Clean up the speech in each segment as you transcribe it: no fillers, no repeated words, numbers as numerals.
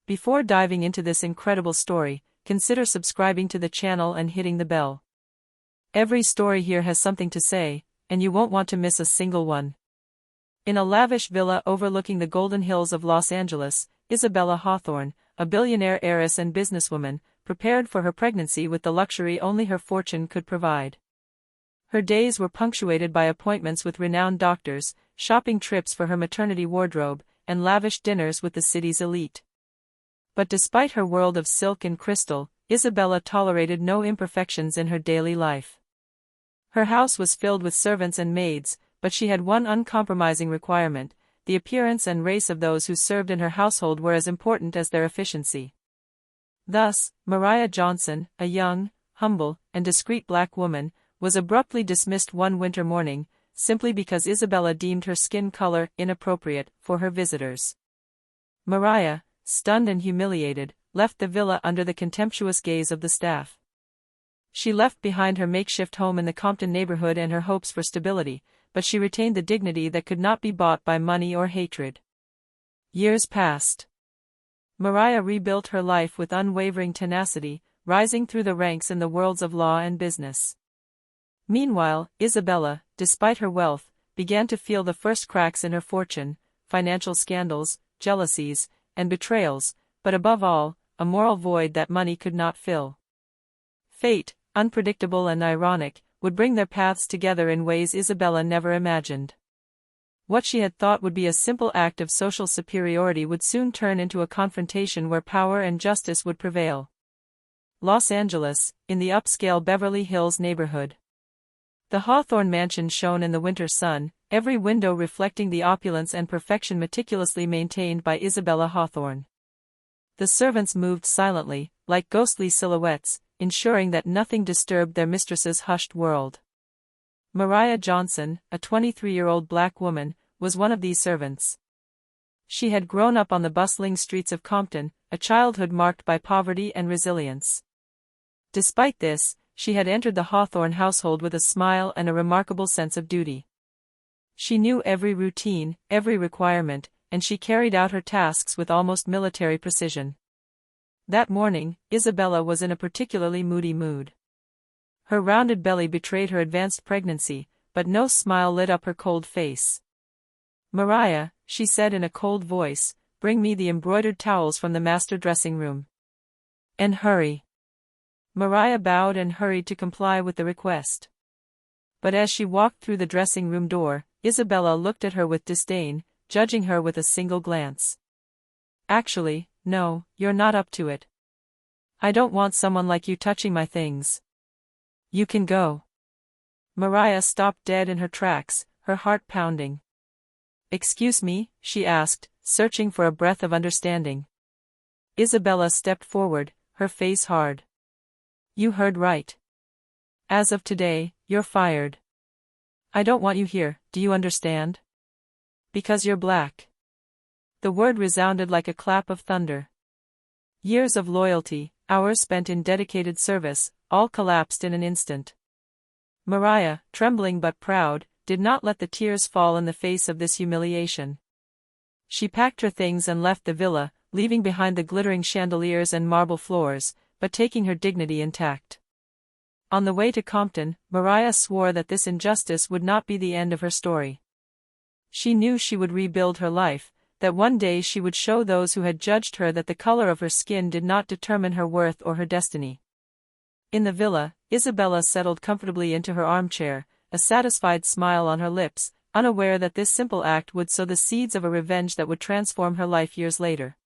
Before diving into this incredible story, consider subscribing to the channel and hitting the bell. Every story here has something to say, and you won't want to miss a single one. In a lavish villa overlooking the Golden Hills of Los Angeles, Isabella Hawthorne, a billionaire heiress and businesswoman, prepared for her pregnancy with the luxury only her fortune could provide. Her days were punctuated by appointments with renowned doctors, shopping trips for her maternity wardrobe, and lavish dinners with the city's elite. But despite her world of silk and crystal, Isabella tolerated no imperfections in her daily life. Her house was filled with servants and maids, but she had one uncompromising requirement: the appearance and race of those who served in her household were as important as their efficiency. Thus, Mariah Johnson, a young, humble, and discreet black woman, was abruptly dismissed one winter morning, simply because Isabella deemed her skin color inappropriate for her visitors. Mariah, stunned and humiliated, left the villa under the contemptuous gaze of the staff. She left behind her makeshift home in the Compton neighborhood and her hopes for stability, but she retained the dignity that could not be bought by money or hatred. Years passed. Mariah rebuilt her life with unwavering tenacity, rising through the ranks in the worlds of law and business. Meanwhile, Isabella, despite her wealth, began to feel the first cracks in her fortune: financial scandals, jealousies, and betrayals, but above all, a moral void that money could not fill. Fate, unpredictable and ironic, would bring their paths together in ways Isabella never imagined. What she had thought would be a simple act of social superiority would soon turn into a confrontation where power and justice would prevail. Los Angeles, in the upscale Beverly Hills neighborhood. The Hawthorne mansion shone in the winter sun, every window reflecting the opulence and perfection meticulously maintained by Isabella Hawthorne. The servants moved silently, like ghostly silhouettes, ensuring that nothing disturbed their mistress's hushed world. Mariah Johnson, a 23-year-old black woman, was one of these servants. She had grown up on the bustling streets of Compton, a childhood marked by poverty and resilience. Despite this, she had entered the Hawthorne household with a smile and a remarkable sense of duty. She knew every routine, every requirement, and she carried out her tasks with almost military precision. That morning, Isabella was in a particularly moody mood. Her rounded belly betrayed her advanced pregnancy, but no smile lit up her cold face. "Mariah," she said in a cold voice, "bring me the embroidered towels from the master dressing room. And hurry." Mariah bowed and hurried to comply with the request. But as she walked through the dressing room door, Isabella looked at her with disdain, judging her with a single glance. "Actually, no, you're not up to it. I don't want someone like you touching my things. You can go." Mariah stopped dead in her tracks, her heart pounding. "Excuse me?" she asked, searching for a breath of understanding. Isabella stepped forward, her face hard. "You heard right. As of today, you're fired. I don't want you here, do you understand? Because you're black." The word resounded like a clap of thunder. Years of loyalty, hours spent in dedicated service, all collapsed in an instant. Mariah, trembling but proud, did not let the tears fall in the face of this humiliation. She packed her things and left the villa, leaving behind the glittering chandeliers and marble floors, but taking her dignity intact. On the way to Compton, Mariah swore that this injustice would not be the end of her story. She knew she would rebuild her life, that one day she would show those who had judged her that the color of her skin did not determine her worth or her destiny. In the villa, Isabella settled comfortably into her armchair, a satisfied smile on her lips, unaware that this simple act would sow the seeds of a revenge that would transform her life years later.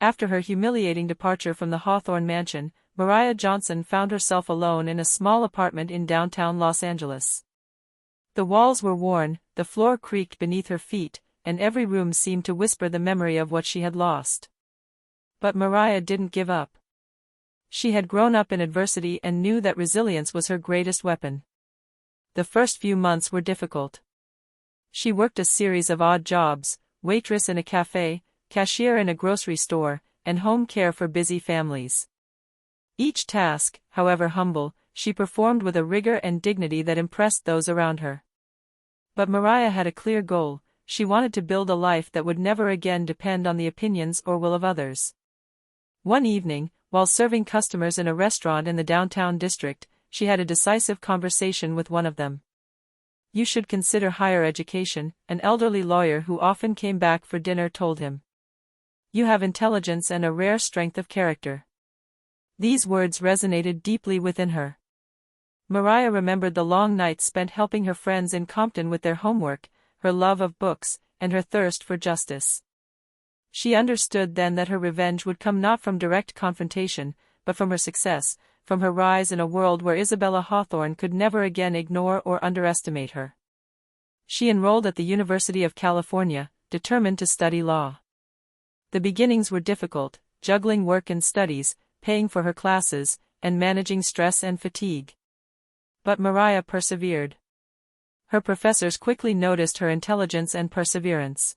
After her humiliating departure from the Hawthorne mansion, Mariah Johnson found herself alone in a small apartment in downtown Los Angeles. The walls were worn, the floor creaked beneath her feet, and every room seemed to whisper the memory of what she had lost. But Mariah didn't give up. She had grown up in adversity and knew that resilience was her greatest weapon. The first few months were difficult. She worked a series of odd jobs: waitress in a cafe, cashier in a grocery store, and home care for busy families. Each task, however humble, she performed with a rigor and dignity that impressed those around her. But Mariah had a clear goal: she wanted to build a life that would never again depend on the opinions or will of others. One evening, while serving customers in a restaurant in the downtown district, she had a decisive conversation with one of them. "You should consider higher education," an elderly lawyer who often came back for dinner told him. "You have intelligence and a rare strength of character." These words resonated deeply within her. Mariah remembered the long nights spent helping her friends in Compton with their homework, her love of books, and her thirst for justice. She understood then that her revenge would come not from direct confrontation, but from her success, from her rise in a world where Isabella Hawthorne could never again ignore or underestimate her. She enrolled at the University of California, determined to study law. The beginnings were difficult, juggling work and studies, paying for her classes, and managing stress and fatigue. But Mariah persevered. Her professors quickly noticed her intelligence and perseverance.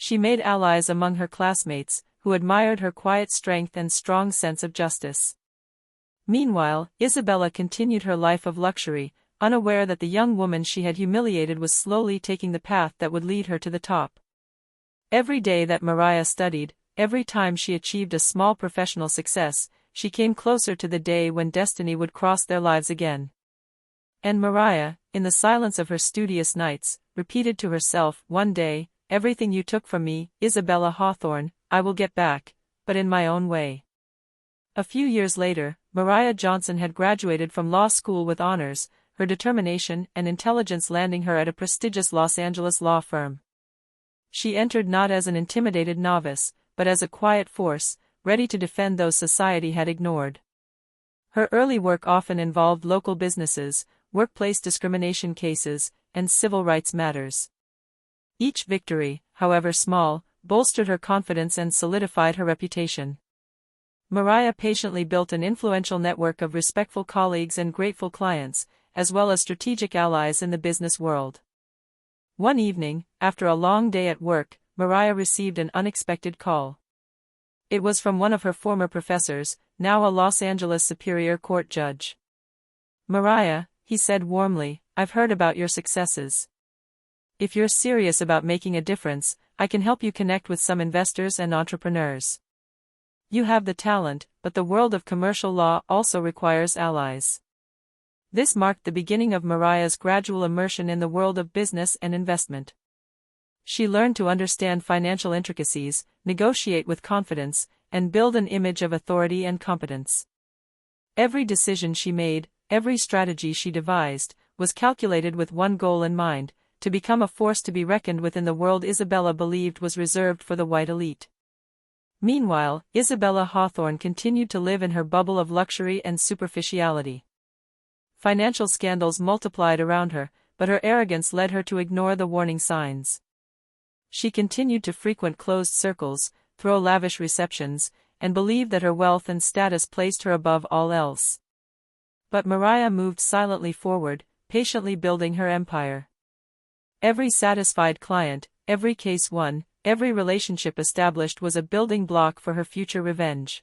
She made allies among her classmates, who admired her quiet strength and strong sense of justice. Meanwhile, Isabella continued her life of luxury, unaware that the young woman she had humiliated was slowly taking the path that would lead her to the top. Every day that Mariah studied, every time she achieved a small professional success, she came closer to the day when destiny would cross their lives again. And Mariah, in the silence of her studious nights, repeated to herself, "One day, everything you took from me, Isabella Hawthorne, I will get back, but in my own way." A few years later, Mariah Johnson had graduated from law school with honors, her determination and intelligence landing her at a prestigious Los Angeles law firm. She entered not as an intimidated novice, but as a quiet force, ready to defend those society had ignored. Her early work often involved local businesses, workplace discrimination cases, and civil rights matters. Each victory, however small, bolstered her confidence and solidified her reputation. Mariah patiently built an influential network of respectful colleagues and grateful clients, as well as strategic allies in the business world. One evening, after a long day at work, Mariah received an unexpected call. It was from one of her former professors, now a Los Angeles Superior Court judge. "Mariah," he said warmly, "I've heard about your successes. If you're serious about making a difference, I can help you connect with some investors and entrepreneurs. You have the talent, but the world of commercial law also requires allies." This marked the beginning of Mariah's gradual immersion in the world of business and investment. She learned to understand financial intricacies, negotiate with confidence, and build an image of authority and competence. Every decision she made, every strategy she devised, was calculated with one goal in mind: to become a force to be reckoned with in the world Isabella believed was reserved for the white elite. Meanwhile, Isabella Hawthorne continued to live in her bubble of luxury and superficiality. Financial scandals multiplied around her, but her arrogance led her to ignore the warning signs. She continued to frequent closed circles, throw lavish receptions, and believed that her wealth and status placed her above all else. But Mariah moved silently forward, patiently building her empire. Every satisfied client, every case won, every relationship established was a building block for her future revenge.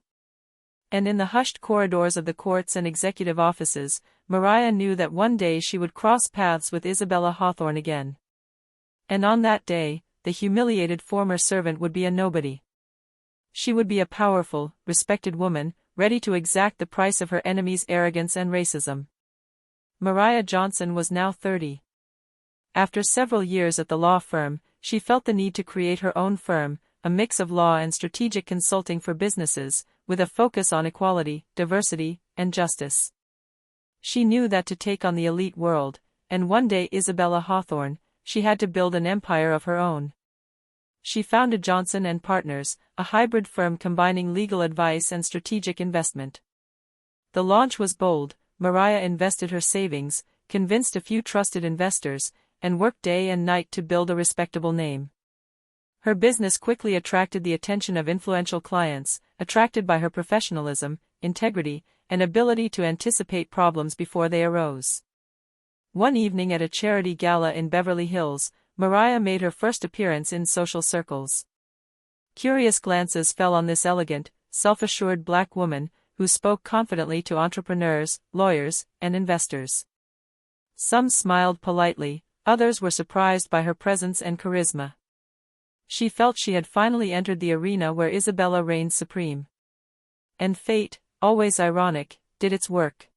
And in the hushed corridors of the courts and executive offices, Mariah knew that one day she would cross paths with Isabella Hawthorne again. And on that day, the humiliated former servant would be a nobody. She would be a powerful, respected woman, ready to exact the price of her enemy's arrogance and racism. Mariah Johnson was now 30. After several years at the law firm, she felt the need to create her own firm, a mix of law and strategic consulting for businesses, with a focus on equality, diversity, and justice. She knew that to take on the elite world, and one day Isabella Hawthorne, she had to build an empire of her own. She founded Johnson & Partners, a hybrid firm combining legal advice and strategic investment. The launch was bold. Mariah invested her savings, convinced a few trusted investors, and worked day and night to build a respectable name. Her business quickly attracted the attention of influential clients, attracted by her professionalism, integrity, and ability to anticipate problems before they arose. One evening at a charity gala in Beverly Hills, Mariah made her first appearance in social circles. Curious glances fell on this elegant, self-assured black woman, who spoke confidently to entrepreneurs, lawyers, and investors. Some smiled politely, others were surprised by her presence and charisma. She felt she had finally entered the arena where Isabella reigned supreme. And fate, always ironic, did its work.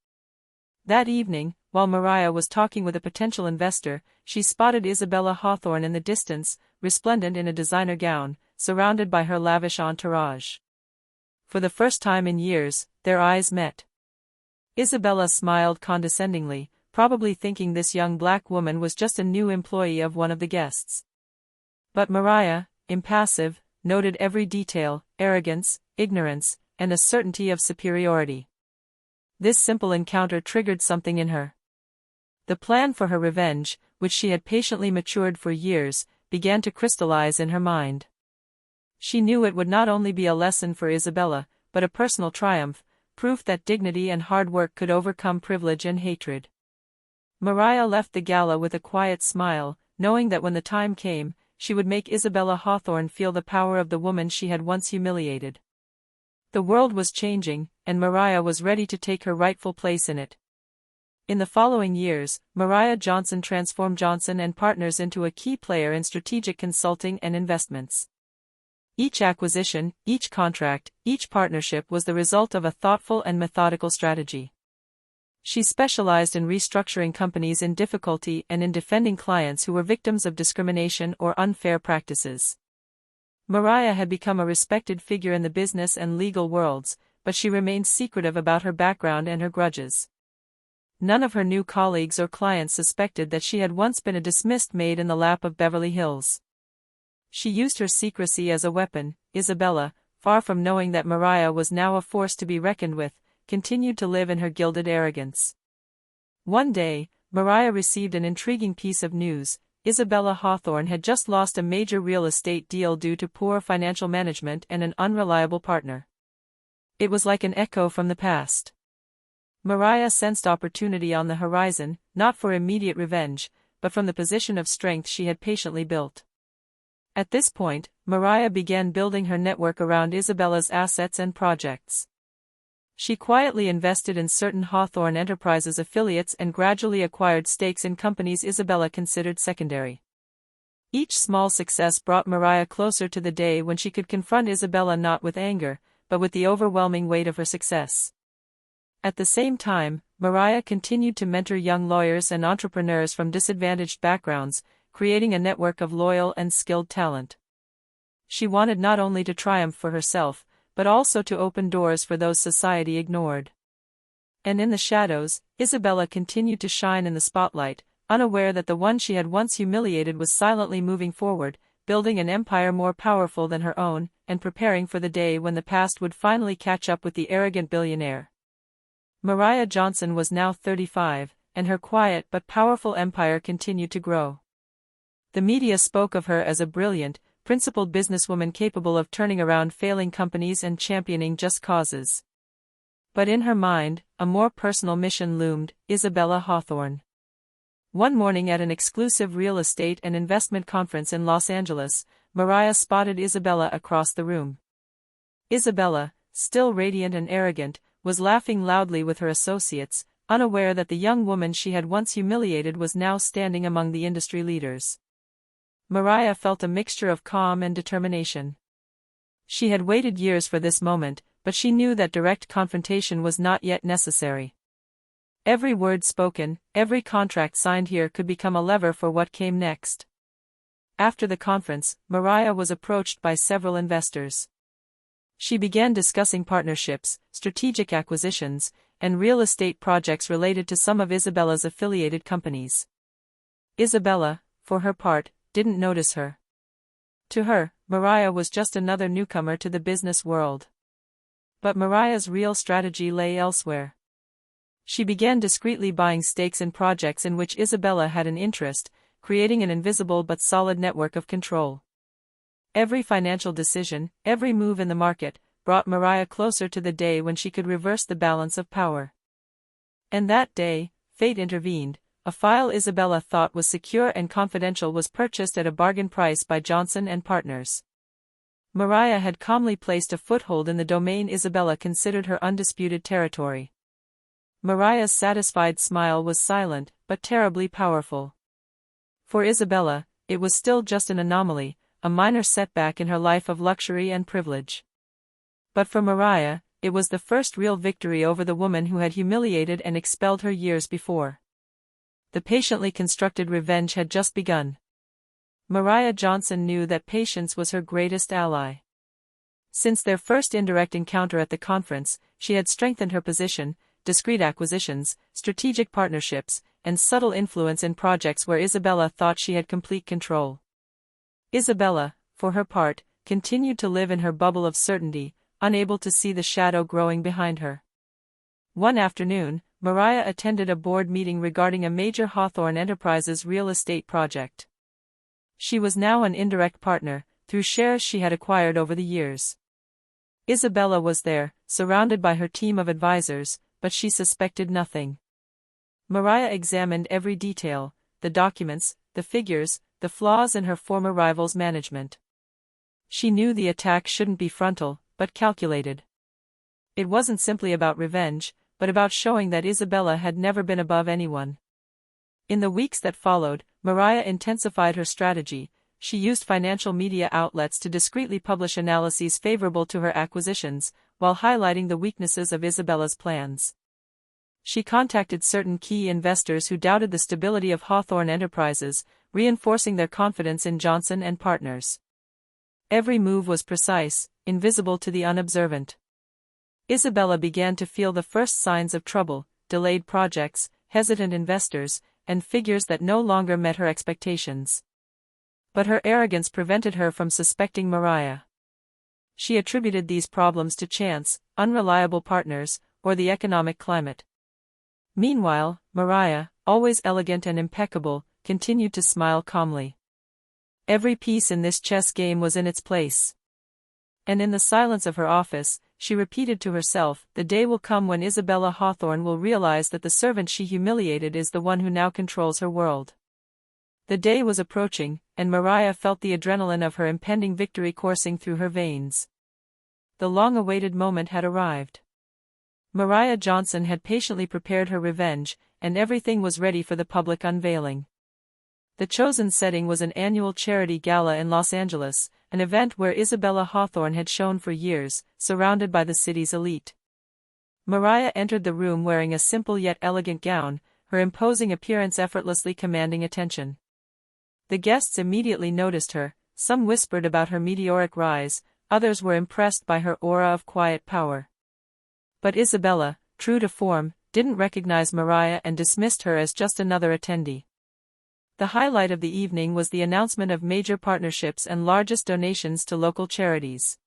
That evening, while Mariah was talking with a potential investor, she spotted Isabella Hawthorne in the distance, resplendent in a designer gown, surrounded by her lavish entourage. For the first time in years, their eyes met. Isabella smiled condescendingly, probably thinking this young black woman was just a new employee of one of the guests. But Mariah, impassive, noted every detail: arrogance, ignorance, and a certainty of superiority. This simple encounter triggered something in her. The plan for her revenge, which she had patiently matured for years, began to crystallize in her mind. She knew it would not only be a lesson for Isabella, but a personal triumph, proof that dignity and hard work could overcome privilege and hatred. Mariah left the gala with a quiet smile, knowing that when the time came, she would make Isabella Hawthorne feel the power of the woman she had once humiliated. The world was changing, and Mariah was ready to take her rightful place in it. In the following years, Mariah Johnson transformed Johnson & Partners into a key player in strategic consulting and investments. Each acquisition, each contract, each partnership was the result of a thoughtful and methodical strategy. She specialized in restructuring companies in difficulty and in defending clients who were victims of discrimination or unfair practices. Mariah had become a respected figure in the business and legal worlds, but she remained secretive about her background and her grudges. None of her new colleagues or clients suspected that she had once been a dismissed maid in the lap of Beverly Hills. She used her secrecy as a weapon. Isabella, far from knowing that Mariah was now a force to be reckoned with, continued to live in her gilded arrogance. One day, Mariah received an intriguing piece of news. Isabella Hawthorne had just lost a major real estate deal due to poor financial management and an unreliable partner. It was like an echo from the past. Mariah sensed opportunity on the horizon, not for immediate revenge, but from the position of strength she had patiently built. At this point, Mariah began building her network around Isabella's assets and projects. She quietly invested in certain Hawthorne Enterprises affiliates and gradually acquired stakes in companies Isabella considered secondary. Each small success brought Mariah closer to the day when she could confront Isabella not with anger, but with the overwhelming weight of her success. At the same time, Mariah continued to mentor young lawyers and entrepreneurs from disadvantaged backgrounds, creating a network of loyal and skilled talent. She wanted not only to triumph for herself, but also to open doors for those society ignored. And in the shadows, Isabella continued to shine in the spotlight, unaware that the one she had once humiliated was silently moving forward, building an empire more powerful than her own, and preparing for the day when the past would finally catch up with the arrogant billionaire. Mariah Johnson was now 35, and her quiet but powerful empire continued to grow. The media spoke of her as a brilliant, principled businesswoman capable of turning around failing companies and championing just causes. But in her mind, a more personal mission loomed: Isabella Hawthorne. One morning at an exclusive real estate and investment conference in Los Angeles, Mariah spotted Isabella across the room. Isabella, still radiant and arrogant, was laughing loudly with her associates, unaware that the young woman she had once humiliated was now standing among the industry leaders. Mariah felt a mixture of calm and determination. She had waited years for this moment, but she knew that direct confrontation was not yet necessary. Every word spoken, every contract signed here could become a lever for what came next. After the conference, Mariah was approached by several investors. She began discussing partnerships, strategic acquisitions, and real estate projects related to some of Isabella's affiliated companies. Isabella, for her part, didn't notice her. To her, Mariah was just another newcomer to the business world. But Mariah's real strategy lay elsewhere. She began discreetly buying stakes in projects in which Isabella had an interest, creating an invisible but solid network of control. Every financial decision, every move in the market, brought Mariah closer to the day when she could reverse the balance of power. And that day, fate intervened. A file Isabella thought was secure and confidential was purchased at a bargain price by Johnson & Partners. Mariah had calmly placed a foothold in the domain Isabella considered her undisputed territory. Mariah's satisfied smile was silent, but terribly powerful. For Isabella, it was still just an anomaly, a minor setback in her life of luxury and privilege. But for Mariah, it was the first real victory over the woman who had humiliated and expelled her years before. The patiently constructed revenge had just begun. Mariah Johnson knew that patience was her greatest ally. Since their first indirect encounter at the conference, she had strengthened her position, discreet acquisitions, strategic partnerships, and subtle influence in projects where Isabella thought she had complete control. Isabella, for her part, continued to live in her bubble of certainty, unable to see the shadow growing behind her. One afternoon, Mariah attended a board meeting regarding a major Hawthorne Enterprises real estate project. She was now an indirect partner, through shares she had acquired over the years. Isabella was there, surrounded by her team of advisors, but she suspected nothing. Mariah examined every detail, the documents, the figures, the flaws in her former rival's management. She knew the attack shouldn't be frontal, but calculated. It wasn't simply about revenge, but about showing that Isabella had never been above anyone. In the weeks that followed, Mariah intensified her strategy. She used financial media outlets to discreetly publish analyses favorable to her acquisitions, while highlighting the weaknesses of Isabella's plans. She contacted certain key investors who doubted the stability of Hawthorne Enterprises, reinforcing their confidence in Johnson and Partners. Every move was precise, invisible to the unobservant. Isabella began to feel the first signs of trouble: delayed projects, hesitant investors, and figures that no longer met her expectations. But her arrogance prevented her from suspecting Mariah. She attributed these problems to chance, unreliable partners, or the economic climate. Meanwhile, Mariah, always elegant and impeccable, continued to smile calmly. Every piece in this chess game was in its place. And in the silence of her office, she repeated to herself, "The day will come when Isabella Hawthorne will realize that the servant she humiliated is the one who now controls her world." The day was approaching, and Mariah felt the adrenaline of her impending victory coursing through her veins. The long-awaited moment had arrived. Mariah Johnson had patiently prepared her revenge, and everything was ready for the public unveiling. The chosen setting was an annual charity gala in Los Angeles, an event where Isabella Hawthorne had shone for years, surrounded by the city's elite. Mariah entered the room wearing a simple yet elegant gown, her imposing appearance effortlessly commanding attention. The guests immediately noticed her. Some whispered about her meteoric rise, others were impressed by her aura of quiet power. But Isabella, true to form, didn't recognize Mariah and dismissed her as just another attendee. The highlight of the evening was the announcement of major partnerships and largest donations to local charities.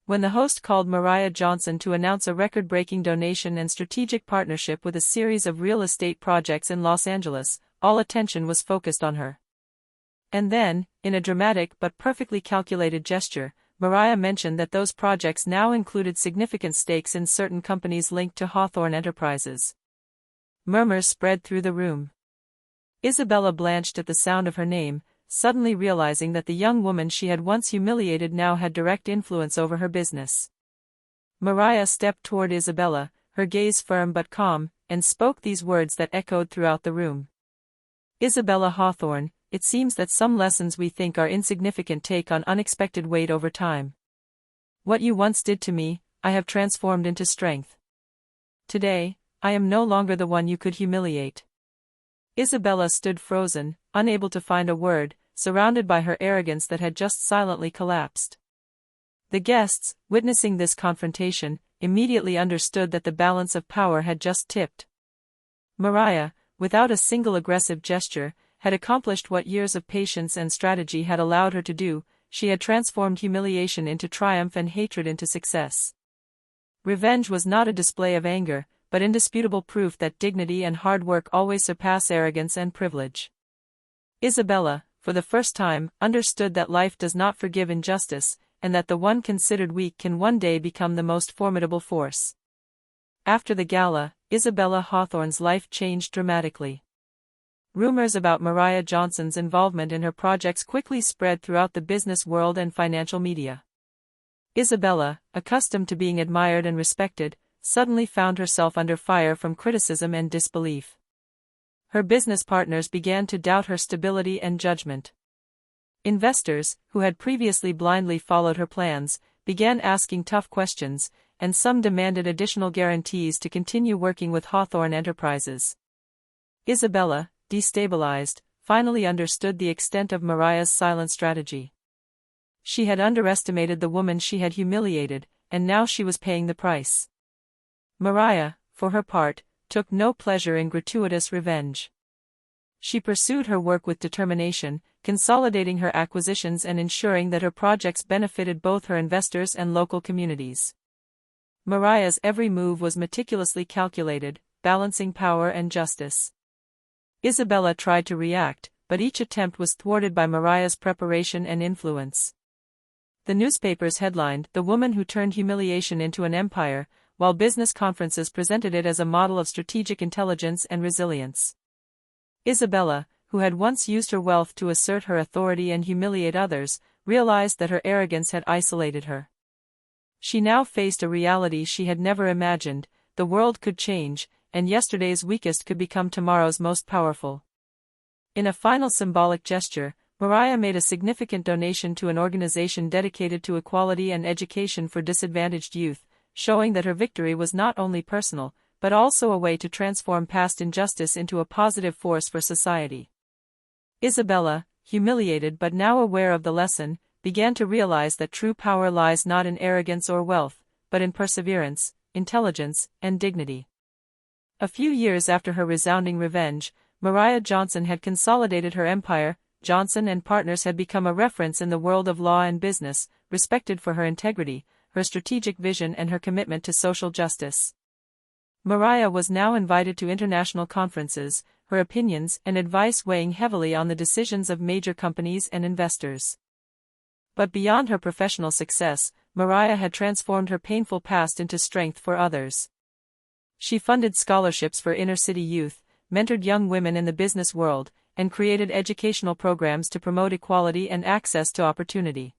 When the host called Mariah Johnson to announce a record-breaking donation and strategic partnership with a series of real estate projects in Los Angeles, all attention was focused on her. And then, in a dramatic but perfectly calculated gesture, Mariah mentioned that those projects now included significant stakes in certain companies linked to Hawthorne Enterprises. Murmurs spread through the room. Isabella blanched at the sound of her name, suddenly realizing that the young woman she had once humiliated now had direct influence over her business. Mariah stepped toward Isabella, her gaze firm but calm, and spoke these words that echoed throughout the room. "Isabella Hawthorne, it seems that some lessons we think are insignificant take on unexpected weight over time. What you once did to me, I have transformed into strength. Today, I am no longer the one you could humiliate." Isabella stood frozen, unable to find a word, surrounded by her arrogance that had just silently collapsed. The guests, witnessing this confrontation, immediately understood that the balance of power had just tipped. Mariah, without a single aggressive gesture, had accomplished what years of patience and strategy had allowed her to do. She had transformed humiliation into triumph and hatred into success. Revenge was not a display of anger, but indisputable proof that dignity and hard work always surpass arrogance and privilege. Isabella, for the first time, understood that life does not forgive injustice, and that the one considered weak can one day become the most formidable force. After the gala, Isabella Hawthorne's life changed dramatically. Rumors about Mariah Johnson's involvement in her projects quickly spread throughout the business world and financial media. Isabella, accustomed to being admired and respected, suddenly found herself under fire from criticism and disbelief. Her business partners began to doubt her stability and judgment. Investors, who had previously blindly followed her plans, began asking tough questions, and some demanded additional guarantees to continue working with Hawthorne Enterprises. Isabella, destabilized, finally understood the extent of Mariah's silent strategy. She had underestimated the woman she had humiliated, and now she was paying the price. Mariah, for her part, took no pleasure in gratuitous revenge. She pursued her work with determination, consolidating her acquisitions and ensuring that her projects benefited both her investors and local communities. Mariah's every move was meticulously calculated, balancing power and justice. Isabella tried to react, but each attempt was thwarted by Mariah's preparation and influence. The newspapers headlined, "The Woman Who Turned Humiliation into an Empire," while business conferences presented it as a model of strategic intelligence and resilience. Isabella, who had once used her wealth to assert her authority and humiliate others, realized that her arrogance had isolated her. She now faced a reality she had never imagined: the world could change, and yesterday's weakest could become tomorrow's most powerful. In a final symbolic gesture, Mariah made a significant donation to an organization dedicated to equality and education for disadvantaged youth, showing that her victory was not only personal, but also a way to transform past injustice into a positive force for society. Isabella, humiliated but now aware of the lesson, began to realize that true power lies not in arrogance or wealth, but in perseverance, intelligence, and dignity. A few years after her resounding revenge, Mariah Johnson had consolidated her empire. Johnson and Partners had become a reference in the world of law and business, respected for her integrity, her strategic vision and her commitment to social justice. Mariah was now invited to international conferences, her opinions and advice weighing heavily on the decisions of major companies and investors. But beyond her professional success, Mariah had transformed her painful past into strength for others. She funded scholarships for inner-city youth, mentored young women in the business world, and created educational programs to promote equality and access to opportunity.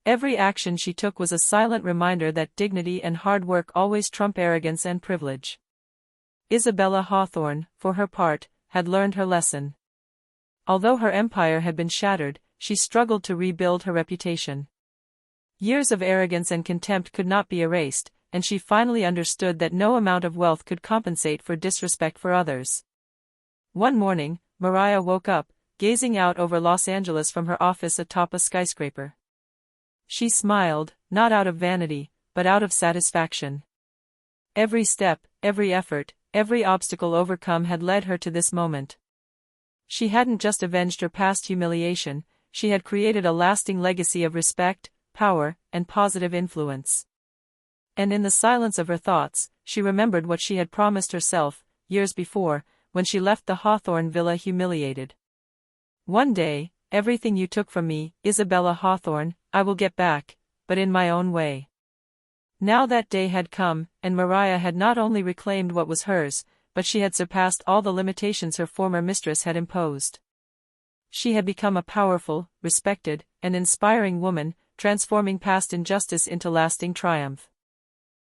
Every action she took was a silent reminder that dignity and hard work always trump arrogance and privilege. Isabella Hawthorne, for her part, had learned her lesson. Although her empire had been shattered, she struggled to rebuild her reputation. Years of arrogance and contempt could not be erased, and she finally understood that no amount of wealth could compensate for disrespect for others. One morning, Mariah woke up, gazing out over Los Angeles from her office atop a skyscraper. She smiled, not out of vanity, but out of satisfaction. Every step, every effort, every obstacle overcome had led her to this moment. She hadn't just avenged her past humiliation, she had created a lasting legacy of respect, power, and positive influence. And in the silence of her thoughts, she remembered what she had promised herself, years before, when she left the Hawthorne villa humiliated. "One day, everything you took from me, Isabella Hawthorne, I will get back, but in my own way." Now that day had come, and Mariah had not only reclaimed what was hers, but she had surpassed all the limitations her former mistress had imposed. She had become a powerful, respected, and inspiring woman, transforming past injustice into lasting triumph.